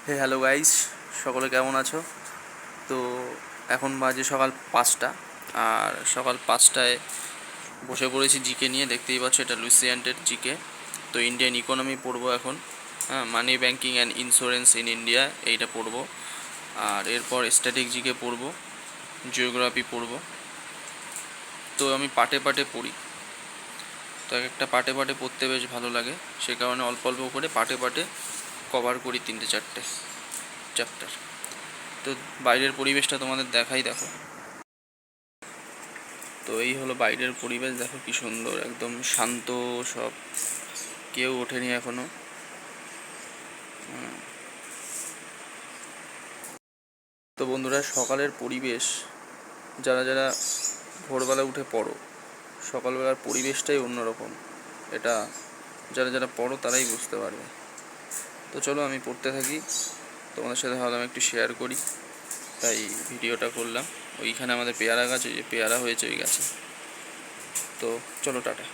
Hello guys, সকলে কেমন আছো? তো এখন বাজে সকাল 5টা। আর সকাল 5টায় বসে পড়েছি জিকে নিয়ে। দেখতেই পাচ্ছ, এটা লুসিয়ান্টের জিকে। তো ইন্ডিয়ান ইকোনমি পড়বো এখন। হ্যাঁ, money banking and insurance in India এইটা পড়বো। আর এরপর স্ট্যাটিক জিকে পড়বো, জিওগ্রাফি পড়বো। তো আমি পাটে পাটে পড়ি। তো একটা পাটে পাটে পড়তে বেশ ভালো লাগে, সে কারণে অল্প অল্প করে পাটে পাটে কভার করি 3-4টে চ্যাপ্টার। তো বাইরের পরিবেশটা তোমাদের দেখাই, দেখো। তো এই হলো বাইরের পরিবেশ, দেখো কি সুন্দর, একদম শান্ত সব, কেউ ওঠেনি এখনো। তো বন্ধুরা, সকালের পরিবেশ, যারা যারা ভোরবেলা উঠে পড়ো, সকালবেলার পরিবেশটাই অন্যরকম। এটা যারা যারা পড়ো তারাই বুঝতে পারবে। তো চলো আমি পড়তে থাকি, তোমাদের সাথে ভাবলাম একটু শেয়ার করি, তাই ভিডিওটা করলাম। ওইখানে আমাদের পেয়ারা গাছ, ওই যে পেয়ারা হয়েছে ওই গাছে। তো চলো, টাটা।